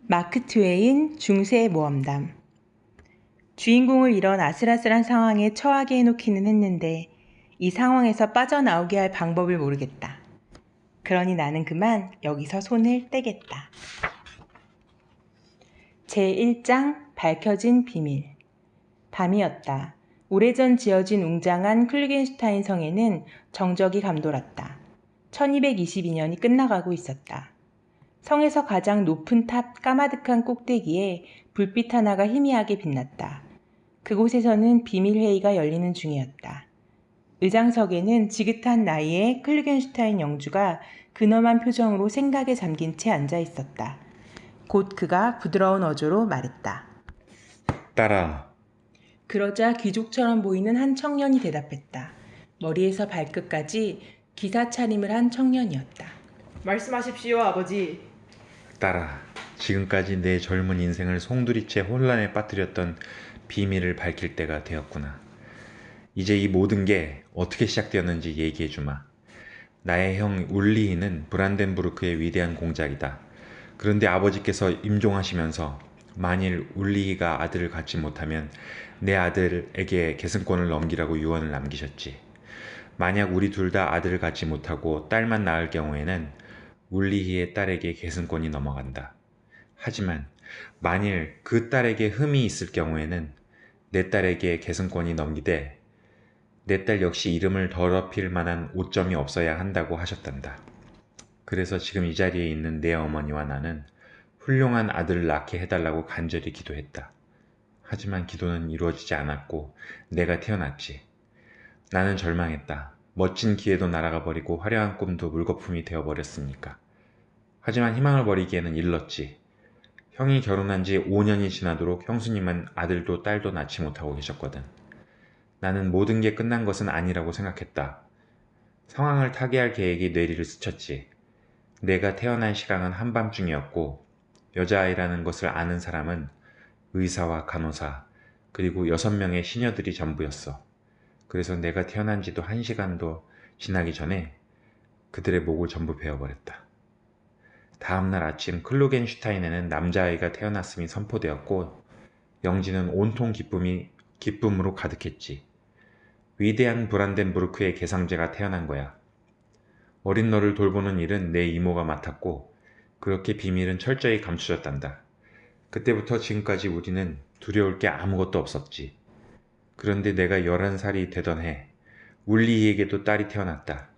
마크 트웨인 중세 모험담. 주인공을 이런 아슬아슬한 상황에 처하게 해놓기는 했는데 이 상황에서 빠져나오게 할 방법을 모르겠다. 그러니 나는 그만 여기서 손을 떼겠다. 제1장 밝혀진 비밀. 밤이었다. 오래전 지어진 웅장한 클루겐슈타인 성에는 정적이 감돌았다. 1222년이 끝나가고 있었다. 성에서 가장 높은 탑 까마득한 꼭대기에 불빛 하나가 희미하게 빛났다. 그곳에서는 비밀회의가 열리는 중이었다. 의장석에는 지긋한 나이의 클루겐슈타인 영주가 근엄한 표정으로 생각에 잠긴 채 앉아 있었다. 곧 그가 부드러운 어조로 말했다. 딸아. 그러자 귀족처럼 보이는 한 청년이 대답했다. 머리에서 발끝까지 기사 차림을 한 청년이었다. 말씀하십시오, 아버지. 딸아, 지금까지 내 젊은 인생을 송두리째 혼란에 빠뜨렸던 비밀을 밝힐 때가 되었구나. 이제 이 모든 게 어떻게 시작되었는지 얘기해주마. 나의 형 울리히는 브란덴부르크의 위대한 공작이다. 그런데 아버지께서 임종하시면서 만일 울리히가 아들을 갖지 못하면 내 아들에게 계승권을 넘기라고 유언을 남기셨지. 만약 우리 둘 다 아들을 갖지 못하고 딸만 낳을 경우에는 울리히의 딸에게 계승권이 넘어간다. 하지만 만일 그 딸에게 흠이 있을 경우에는 내 딸에게 계승권이 넘기되 내 딸 역시 이름을 더럽힐 만한 오점이 없어야 한다고 하셨단다. 그래서 지금 이 자리에 있는 내 어머니와 나는 훌륭한 아들을 낳게 해달라고 간절히 기도했다. 하지만 기도는 이루어지지 않았고 내가 태어났지. 나는 절망했다. 멋진 기회도 날아가 버리고 화려한 꿈도 물거품이 되어버렸으니까. 하지만 희망을 버리기에는 일렀지. 형이 결혼한 지 5년이 지나도록 형수님은 아들도 딸도 낳지 못하고 계셨거든. 나는 모든 게 끝난 것은 아니라고 생각했다. 상황을 타개할 계획이 뇌리를 스쳤지. 내가 태어난 시간은 한밤중이었고 여자아이라는 것을 아는 사람은 의사와 간호사 그리고 6명의 시녀들이 전부였어. 그래서 내가 태어난 지도 1시간도 지나기 전에 그들의 목을 전부 베어버렸다. 다음날 아침 클루겐슈타인에는 남자아이가 태어났음이 선포되었고 영지는 온통 기쁨으로 가득했지. 위대한 브란덴부르크의 계상제가 태어난 거야. 어린 너를 돌보는 일은 내 이모가 맡았고 그렇게 비밀은 철저히 감춰졌단다. 그때부터 지금까지 우리는 두려울 게 아무것도 없었지. 그런데 내가 11살이 되던 해 울리히에게도 딸이 태어났다.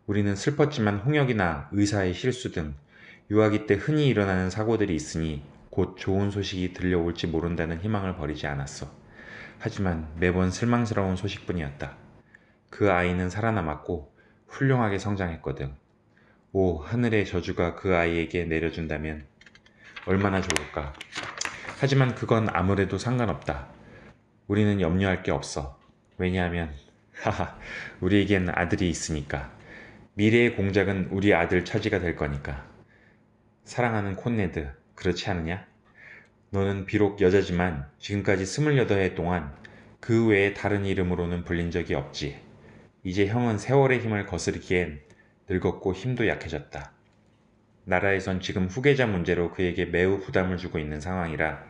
우리는 슬펐지만 홍역이나 의사의 실수 등 유아기 때 흔히 일어나는 사고들이 있으니 곧 좋은 소식이 들려올지 모른다는 희망을 버리지 않았어. 하지만 매번 실망스러운 소식뿐이었다. 그 아이는 살아남았고 훌륭하게 성장했거든. 오, 하늘의 저주가 그 아이에게 내려준다면 얼마나 좋을까. 하지만 그건 아무래도 상관없다. 우리는 염려할 게 없어. 왜냐하면 우리에겐 아들이 있으니까. 미래의 공작은 우리 아들 차지가 될 거니까. 사랑하는 콘네드, 그렇지 않느냐? 너는 비록 여자지만 지금까지 28해 동안 그 외에 다른 이름으로는 불린 적이 없지. 이제 형은 세월의 힘을 거스르기엔 늙었고 힘도 약해졌다. 나라에선 지금 후계자 문제로 그에게 매우 부담을 주고 있는 상황이라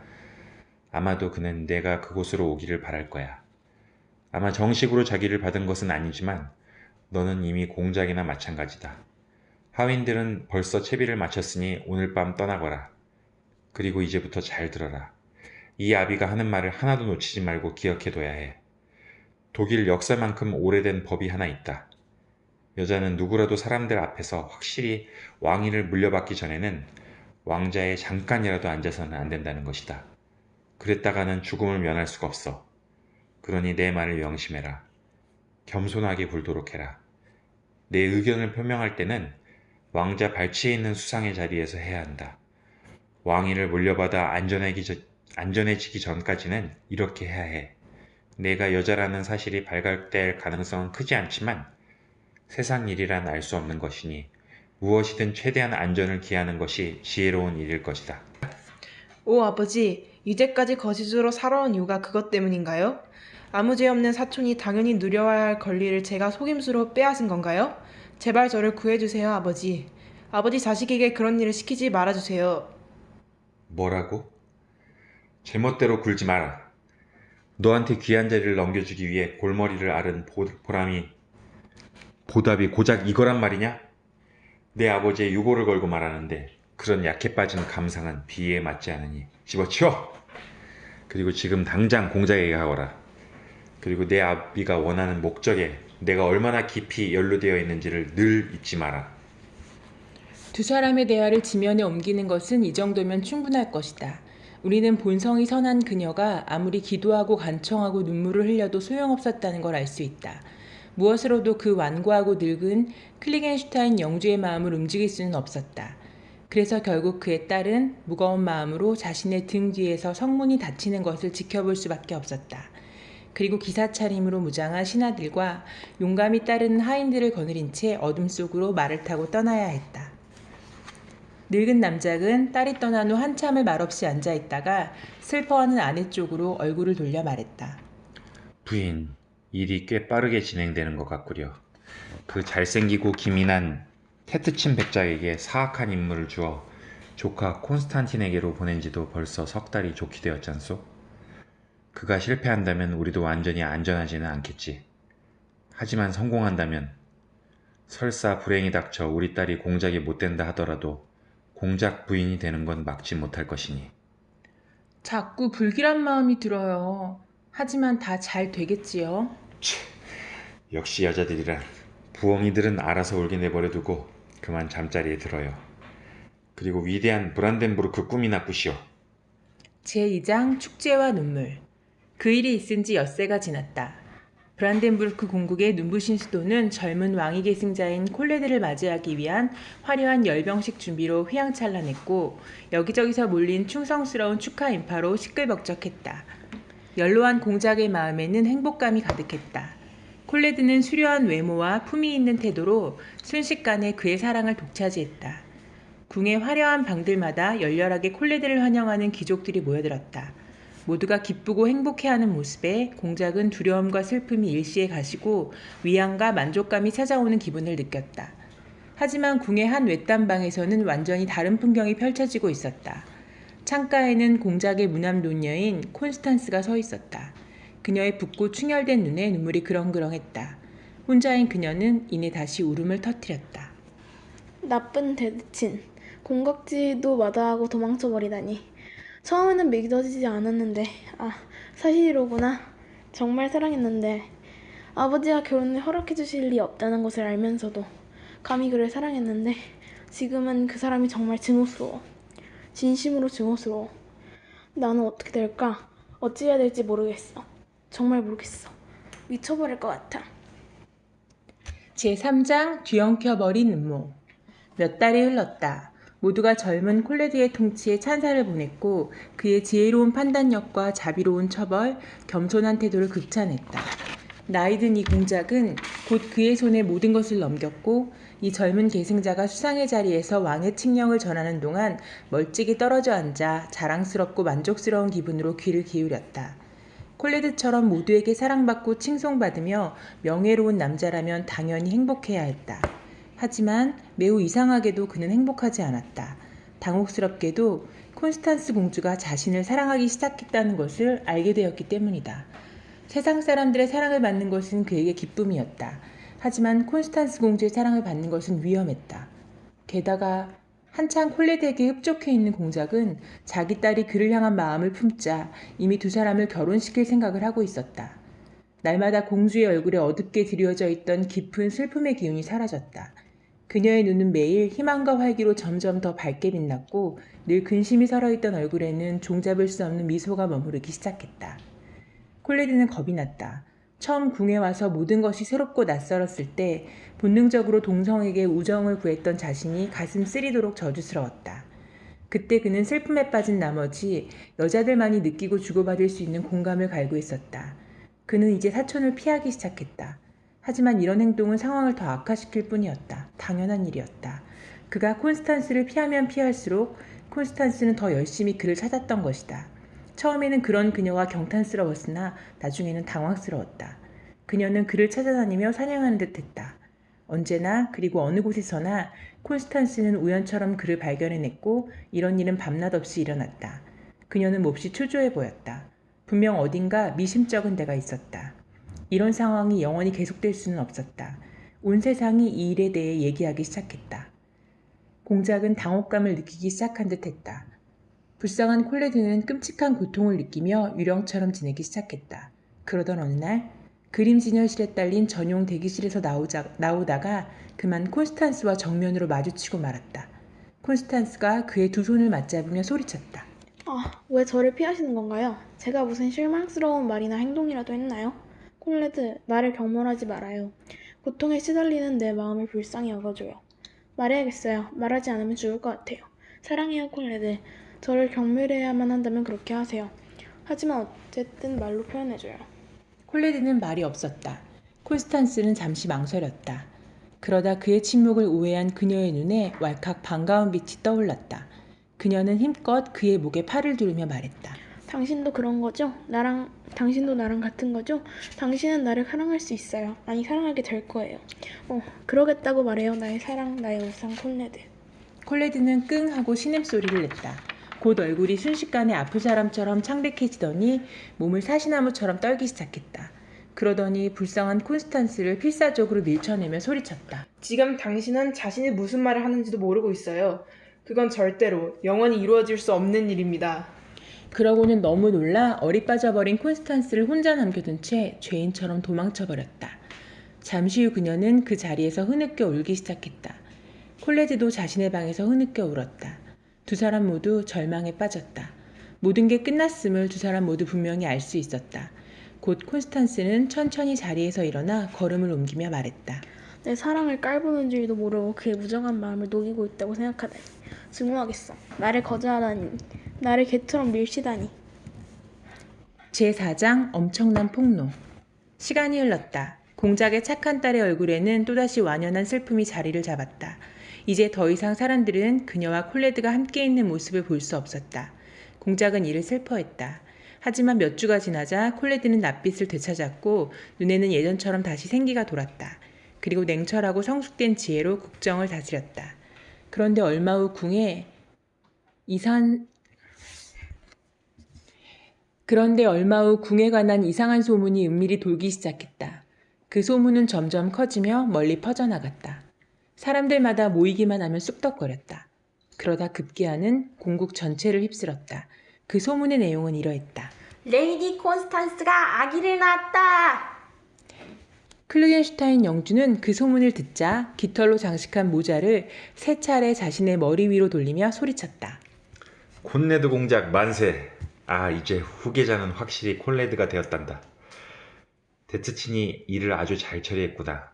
아마도 그는 내가 그곳으로 오기를 바랄 거야. 아마 정식으로 자기를 받은 것은 아니지만 너는 이미 공작이나 마찬가지다. 하윈들은 벌써 채비를 마쳤으니 오늘 밤 떠나거라. 그리고 이제부터 잘 들어라. 이 아비가 하는 말을 하나도 놓치지 말고 기억해둬야 해. 독일 역사만큼 오래된 법이 하나 있다. 여자는 누구라도 사람들 앞에서 확실히 왕위를 물려받기 전에는 왕자에 잠깐이라도 앉아서는 안 된다는 것이다. 그랬다가는 죽음을 면할 수가 없어. 그러니 내 말을 명심해라. 겸손하게 굴도록 해라. 내 의견을 표명할 때는 왕자 발치에 있는 수상의 자리에서 해야 한다. 왕위를 물려받아 안전해지기 전까지는 이렇게 해야 해. 내가 여자라는 사실이 발각될 가능성은 크지 않지만 세상 일이란 알 수 없는 것이니 무엇이든 최대한 안전을 기하는 것이 지혜로운 일일 것이다. 오, 아버지, 이제까지 거짓으로 살아온 이유가 그것 때문인가요? 아무 죄 없는 사촌이 당연히 누려야 할 권리를 제가 속임수로 빼앗은 건가요? 제발 저를 구해주세요, 아버지. 아버지 자식에게 그런 일을 시키지 말아주세요. 뭐라고? 제멋대로 굴지 마라. 너한테 귀한 자리를 넘겨주기 위해 골머리를 앓은 보답이 고작 이거란 말이냐? 내 아버지의 유고를 걸고 말하는데 그런 약해 빠진 감상은 비위에 맞지 않으니 집어치워! 그리고 지금 당장 공작에 가거라. 그리고 내 아비가 원하는 목적에 내가 얼마나 깊이 연루되어 있는지를 늘 잊지 마라. 두 사람의 대화를 지면에 옮기는 것은 이 정도면 충분할 것이다. 우리는 본성이 선한 그녀가 아무리 기도하고 간청하고 눈물을 흘려도 소용없었다는 걸 알 수 있다. 무엇으로도 그 완고하고 늙은 클리겐슈타인 영주의 마음을 움직일 수는 없었다. 그래서 결국 그의 딸은 무거운 마음으로 자신의 등 뒤에서 성문이 닫히는 것을 지켜볼 수밖에 없었다. 그리고 기사 차림으로 무장한 신하들과 용감히 따르는 하인들을 거느린 채 어둠 속으로 말을 타고 떠나야 했다. 늙은 남작은 딸이 떠난 후 한참을 말없이 앉아있다가 슬퍼하는 아내 쪽으로 얼굴을 돌려 말했다. 부인, 일이 꽤 빠르게 진행되는 것 같구려. 그 잘생기고 기민한 테트친 백작에게 사악한 임무를 주어 조카 콘스탄틴에게로 보낸 지도 벌써 석 달이 좋게 되었잖소? 그가 실패한다면 우리도 완전히 안전하지는 않겠지. 하지만 성공한다면 설사 불행이 닥쳐 우리 딸이 공작이 못 된다 하더라도 공작 부인이 되는 건 막지 못할 것이니. 자꾸 불길한 마음이 들어요. 하지만 다 잘 되겠지요. 역시 여자들이란 부엉이들은 알아서 울게 내버려두고 그만 잠자리에 들어요. 그리고 위대한 브란덴부르크 꿈이나 꾸시오. 제2장 축제와 눈물. 그 일이 있은 지 엿새가 지났다. 브란덴부르크 공국의 눈부신 수도는 젊은 왕위 계승자인 콜레드를 맞이하기 위한 화려한 열병식 준비로 휘황찬란했고 여기저기서 몰린 충성스러운 축하 인파로 시끌벅적했다. 연로한 공작의 마음에는 행복감이 가득했다. 콜레드는 수려한 외모와 품위 있는 태도로 순식간에 그의 사랑을 독차지했다. 궁의 화려한 방들마다 열렬하게 콜레드를 환영하는 귀족들이 모여들었다. 모두가 기쁘고 행복해하는 모습에 공작은 두려움과 슬픔이 일시에 가시고 위안과 만족감이 찾아오는 기분을 느꼈다. 하지만 궁의 한 외딴 방에서는 완전히 다른 풍경이 펼쳐지고 있었다. 창가에는 공작의 무남 노녀인 콘스탄스가 서 있었다. 그녀의 붓고 충혈된 눈에 눈물이 그렁그렁했다. 혼자인 그녀는 이내 다시 울음을 터뜨렸다. 나쁜 대친. 공각지도 마다하고 도망쳐버리다니. 처음에는 믿어지지 않았는데 사실이로구나. 정말 사랑했는데 아버지가 결혼을 허락해주실 리 없다는 것을 알면서도 감히 그를 사랑했는데 지금은 그 사람이 정말 증오스러워. 진심으로 증오스러워. 나는 어떻게 될까? 어찌해야 될지 모르겠어. 정말 모르겠어. 미쳐버릴 것 같아. 제3장 뒤엉켜버린 음모. 몇 달이 흘렀다. 모두가 젊은 콜레드의 통치에 찬사를 보냈고 그의 지혜로운 판단력과 자비로운 처벌, 겸손한 태도를 극찬했다. 나이든 이 공작은 곧 그의 손에 모든 것을 넘겼고 이 젊은 계승자가 수상의 자리에서 왕의 칙령을 전하는 동안 멀찍이 떨어져 앉아 자랑스럽고 만족스러운 기분으로 귀를 기울였다. 콜레드처럼 모두에게 사랑받고 칭송받으며 명예로운 남자라면 당연히 행복해야 했다. 하지만 매우 이상하게도 그는 행복하지 않았다. 당혹스럽게도 콘스탄스 공주가 자신을 사랑하기 시작했다는 것을 알게 되었기 때문이다. 세상 사람들의 사랑을 받는 것은 그에게 기쁨이었다. 하지만 콘스탄스 공주의 사랑을 받는 것은 위험했다. 게다가 한창 콜레드에게 흡족해 있는 공작은 자기 딸이 그를 향한 마음을 품자 이미 두 사람을 결혼시킬 생각을 하고 있었다. 날마다 공주의 얼굴에 어둡게 드리워져 있던 깊은 슬픔의 기운이 사라졌다. 그녀의 눈은 매일 희망과 활기로 점점 더 밝게 빛났고 늘 근심이 설어있던 얼굴에는 종잡을 수 없는 미소가 머무르기 시작했다. 콜레드는 겁이 났다. 처음 궁에 와서 모든 것이 새롭고 낯설었을 때 본능적으로 동성에게 우정을 구했던 자신이 가슴 쓰리도록 저주스러웠다. 그때 그는 슬픔에 빠진 나머지 여자들만이 느끼고 주고받을 수 있는 공감을 갈구했었다. 그는 이제 사촌을 피하기 시작했다. 하지만 이런 행동은 상황을 더 악화시킬 뿐이었다. 당연한 일이었다. 그가 콘스탄스를 피하면 피할수록 콘스탄스는 더 열심히 그를 찾았던 것이다. 처음에는 그런 그녀가 경탄스러웠으나 나중에는 당황스러웠다. 그녀는 그를 찾아다니며 사냥하는 듯 했다. 언제나 그리고 어느 곳에서나 콘스탄스는 우연처럼 그를 발견해냈고 이런 일은 밤낮 없이 일어났다. 그녀는 몹시 초조해 보였다. 분명 어딘가 미심쩍은 데가 있었다. 이런 상황이 영원히 계속될 수는 없었다. 온 세상이 이 일에 대해 얘기하기 시작했다. 공작은 당혹감을 느끼기 시작한 듯했다. 불쌍한 콜레드는 끔찍한 고통을 느끼며 유령처럼 지내기 시작했다. 그러던 어느 날 그림 진열실에 딸린 전용 대기실에서 나오다가 그만 콘스탄스와 정면으로 마주치고 말았다. 콘스탄스가 그의 두 손을 맞잡으며 소리쳤다. 왜 저를 피하시는 건가요? 제가 무슨 실망스러운 말이나 행동이라도 했나요? 콜레드, 나를 경멸하지 말아요. 고통에 시달리는 내 마음을 불쌍히 여겨줘요. 말해야겠어요. 말하지 않으면 죽을 것 같아요. 사랑해요, 콜레드. 저를 경멸해야만 한다면 그렇게 하세요. 하지만 어쨌든 말로 표현해줘요. 콜레드는 말이 없었다. 콘스탄스는 잠시 망설였다. 그러다 그의 침묵을 오해한 그녀의 눈에 왈칵 반가운 빛이 떠올랐다. 그녀는 힘껏 그의 목에 팔을 두르며 말했다. 당신도 그런 거죠? 당신도 나랑 같은 거죠? 당신은 나를 사랑할 수 있어요. 아니, 사랑하게 될 거예요. 그러겠다고 말해요. 나의 사랑, 나의 우상 콜레드. 콜레드는 끙 하고 신음소리를 냈다. 곧 얼굴이 순식간에 아픈 사람처럼 창백해지더니 몸을 사시나무처럼 떨기 시작했다. 그러더니 불쌍한 콘스탄스를 필사적으로 밀쳐내며 소리쳤다. 지금 당신은 자신이 무슨 말을 하는지도 모르고 있어요. 그건 절대로 영원히 이루어질 수 없는 일입니다. 그러고는 너무 놀라 얼이 빠져버린 콘스탄스를 혼자 남겨둔 채 죄인처럼 도망쳐버렸다. 잠시 후 그녀는 그 자리에서 흐느껴 울기 시작했다. 콜레드도 자신의 방에서 흐느껴 울었다. 두 사람 모두 절망에 빠졌다. 모든 게 끝났음을 두 사람 모두 분명히 알 수 있었다. 곧 콘스탄스는 천천히 자리에서 일어나 걸음을 옮기며 말했다. 내 사랑을 깔보는 줄도 모르고 그의 무정한 마음을 녹이고 있다고 생각하다니. 증오하겠어. 나를 거절하다니. 나를 개처럼 밀치다니. 제4장 엄청난 폭로. 시간이 흘렀다. 공작의 착한 딸의 얼굴에는 또다시 완연한 슬픔이 자리를 잡았다. 이제 더 이상 사람들은 그녀와 콜레드가 함께 있는 모습을 볼 수 없었다. 공작은 이를 슬퍼했다. 하지만 몇 주가 지나자 콜레드는 낯빛을 되찾았고 눈에는 예전처럼 다시 생기가 돌았다. 그리고 냉철하고 성숙된 지혜로 국정을 다스렸다. 그런데 얼마 후 궁에 관한 이상한 소문이 은밀히 돌기 시작했다. 그 소문은 점점 커지며 멀리 퍼져나갔다. 사람들마다 모이기만 하면 쑥덕거렸다. 그러다 급기야는 공국 전체를 휩쓸었다. 그 소문의 내용은 이러했다. 레이디 콘스탄스가 아기를 낳았다! 클루겐슈타인 영주는 그 소문을 듣자 깃털로 장식한 모자를 세 차례 자신의 머리 위로 돌리며 소리쳤다. 콘레드 공작 만세! 이제 후계자는 확실히 콜레드가 되었단다. 데트친이 일을 아주 잘 처리했구나.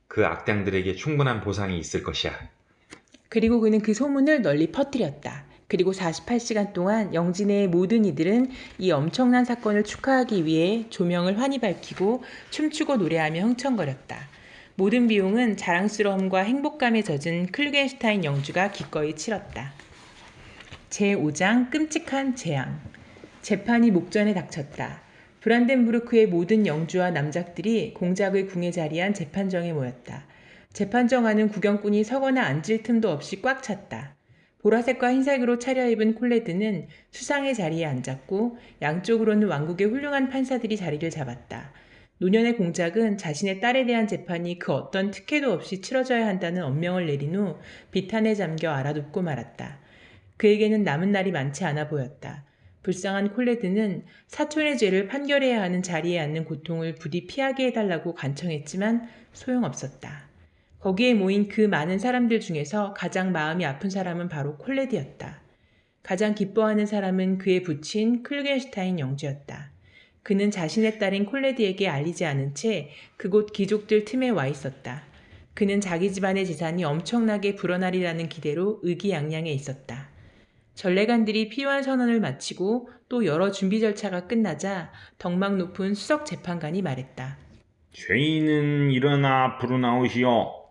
그 악당들에게 충분한 보상이 있을 것이야. 그리고 그는 그 소문을 널리 퍼뜨렸다. 그리고 48시간 동안 영진의 모든 이들은 이 엄청난 사건을 축하하기 위해 조명을 환히 밝히고 춤추고 노래하며 흥청거렸다. 모든 비용은 자랑스러움과 행복감에 젖은 클루겐슈타인 영주가 기꺼이 치렀다. 제5장 끔찍한 재앙. 재판이 목전에 닥쳤다. 브란덴부르크의 모든 영주와 남작들이 공작의 궁에 자리한 재판정에 모였다. 재판정 안은 구경꾼이 서거나 앉을 틈도 없이 꽉 찼다. 보라색과 흰색으로 차려입은 콜레드는 수상의 자리에 앉았고 양쪽으로는 왕국의 훌륭한 판사들이 자리를 잡았다. 노년의 공작은 자신의 딸에 대한 재판이 그 어떤 특혜도 없이 치러져야 한다는 엄명을 내린 후 비탄에 잠겨 알아눕고 말았다. 그에게는 남은 날이 많지 않아 보였다. 불쌍한 콜레드는 사촌의 죄를 판결해야 하는 자리에 앉는 고통을 부디 피하게 해달라고 간청했지만 소용없었다. 거기에 모인 그 많은 사람들 중에서 가장 마음이 아픈 사람은 바로 콜레드였다. 가장 기뻐하는 사람은 그의 부친 클루겐슈타인 영주였다. 그는 자신의 딸인 콜레드에게 알리지 않은 채 그곳 귀족들 틈에 와 있었다. 그는 자기 집안의 재산이 엄청나게 불어나리라는 기대로 의기양양해 있었다. 전례관들이 피요한 선언을 마치고 또 여러 준비 절차가 끝나자 덕망 높은 수석 재판관이 말했다. 죄인은 일어나 앞으로 나오시오.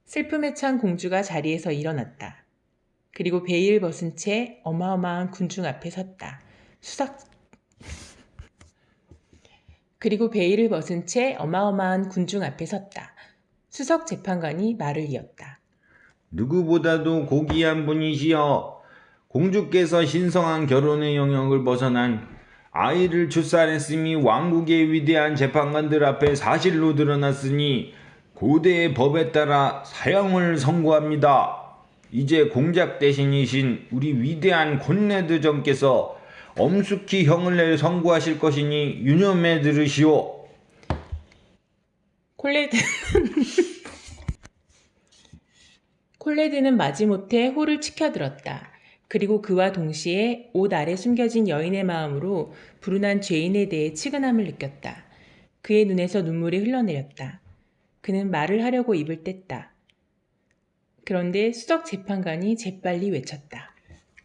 슬픔에 찬 공주가 자리에서 일어났다. 그리고 베일을 벗은 채 어마어마한 군중 앞에 섰다. 수석 재판관이 말을 이었다. 누구보다도 고귀한 분이시여. 공주께서 신성한 결혼의 영역을 벗어난 아이를 출산했음이 왕국의 위대한 재판관들 앞에 사실로 드러났으니 고대의 법에 따라 사형을 선고합니다. 이제 공작 대신이신 우리 위대한 콘레드 정께서 엄숙히 형을 내 선고하실 것이니 유념해 들으시오. 콜레드는 마지못해 호를 치켜들었다. 그리고 그와 동시에 옷 아래 숨겨진 여인의 마음으로 불운한 죄인에 대해 치근함을 느꼈다. 그의 눈에서 눈물이 흘러내렸다. 그는 말을 하려고 입을 뗐다. 그런데 수석 재판관이 재빨리 외쳤다.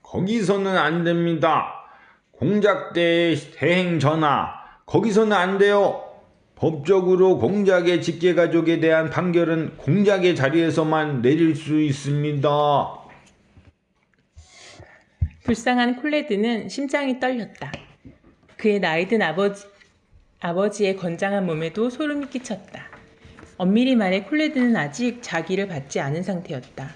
거기서는 안 됩니다. 공작대의 대행 전하, 거기서는 안 돼요. 법적으로 공작의 직계가족에 대한 판결은 공작의 자리에서만 내릴 수 있습니다. 불쌍한 콜레드는 심장이 떨렸다. 그의 나이든 아버지의 건장한 몸에도 소름이 끼쳤다. 엄밀히 말해 콜레드는 아직 자기를 받지 않은 상태였다.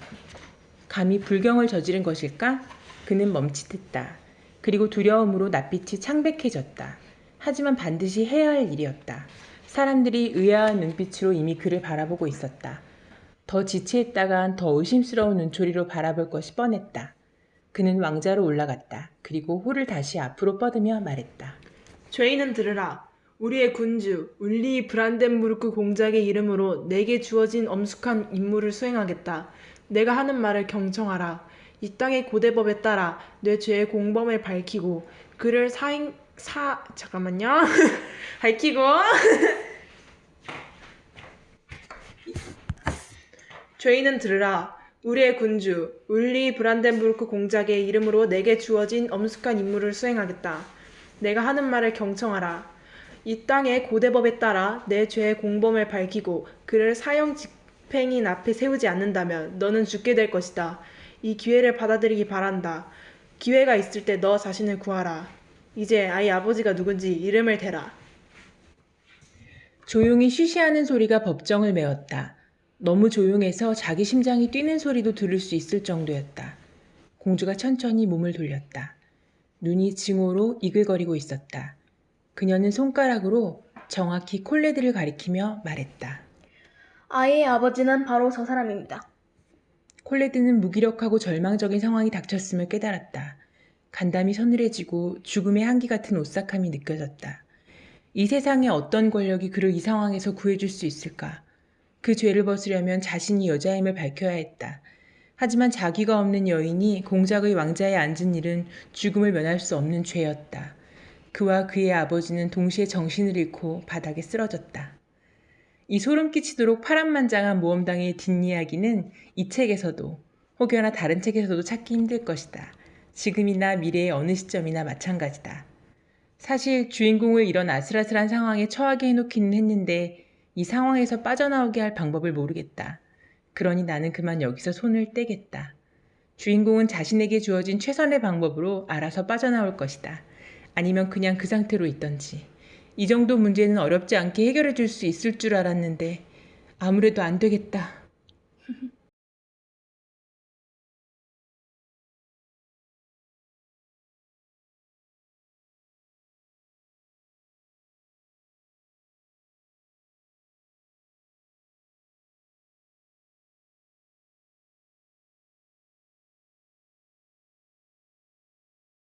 감히 불경을 저지른 것일까? 그는 멈칫했다. 그리고 두려움으로 낯빛이 창백해졌다. 하지만 반드시 해야 할 일이었다. 사람들이 의아한 눈빛으로 이미 그를 바라보고 있었다. 더 지체했다간 더 의심스러운 눈초리로 바라볼 것이 뻔했다. 그는 왕자로 올라갔다. 그리고 호를 다시 앞으로 뻗으며 말했다. 죄인은 들으라. 우리의 군주 울리 브란덴부르크 공작의 이름으로 내게 주어진 엄숙한 임무를 수행하겠다. 내가 하는 말을 경청하라. 이 땅의 고대법에 따라 내 죄의 공범을 밝히고 그를 밝히고 죄인은 들으라. 우리의 군주 울리 브란덴부르크 공작의 이름으로 내게 주어진 엄숙한 임무를 수행하겠다. 내가 하는 말을 경청하라. 이 땅의 고대법에 따라 내 죄의 공범을 밝히고 그를 사형 집행인 앞에 세우지 않는다면 너는 죽게 될 것이다. 이 기회를 받아들이기 바란다. 기회가 있을 때 너 자신을 구하라. 이제 아이 아버지가 누군지 이름을 대라. 조용히 쉬쉬하는 소리가 법정을 메웠다. 너무 조용해서 자기 심장이 뛰는 소리도 들을 수 있을 정도였다. 공주가 천천히 몸을 돌렸다. 눈이 증오로 이글거리고 있었다. 그녀는 손가락으로 정확히 콜레드를 가리키며 말했다. 아이의 아버지는 바로 저 사람입니다. 콜레드는 무기력하고 절망적인 상황이 닥쳤음을 깨달았다. 간담이 서늘해지고 죽음의 한기 같은 오싹함이 느껴졌다. 이 세상에 어떤 권력이 그를 이 상황에서 구해줄 수 있을까? 그 죄를 벗으려면 자신이 여자임을 밝혀야 했다. 하지만 자기가 없는 여인이 공작의 왕자에 앉은 일은 죽음을 면할 수 없는 죄였다. 그와 그의 아버지는 동시에 정신을 잃고 바닥에 쓰러졌다. 이 소름 끼치도록 파란만장한 모험당의 뒷이야기는 이 책에서도 혹여나 다른 책에서도 찾기 힘들 것이다. 지금이나 미래의 어느 시점이나 마찬가지다. 사실 주인공을 이런 아슬아슬한 상황에 처하게 해놓기는 했는데 이 상황에서 빠져나오게 할 방법을 모르겠다. 그러니 나는 그만 여기서 손을 떼겠다. 주인공은 자신에게 주어진 최선의 방법으로 알아서 빠져나올 것이다. 아니면 그냥 그 상태로 있던지. 이 정도 문제는 어렵지 않게 해결해 줄 수 있을 줄 알았는데 아무래도 안 되겠다.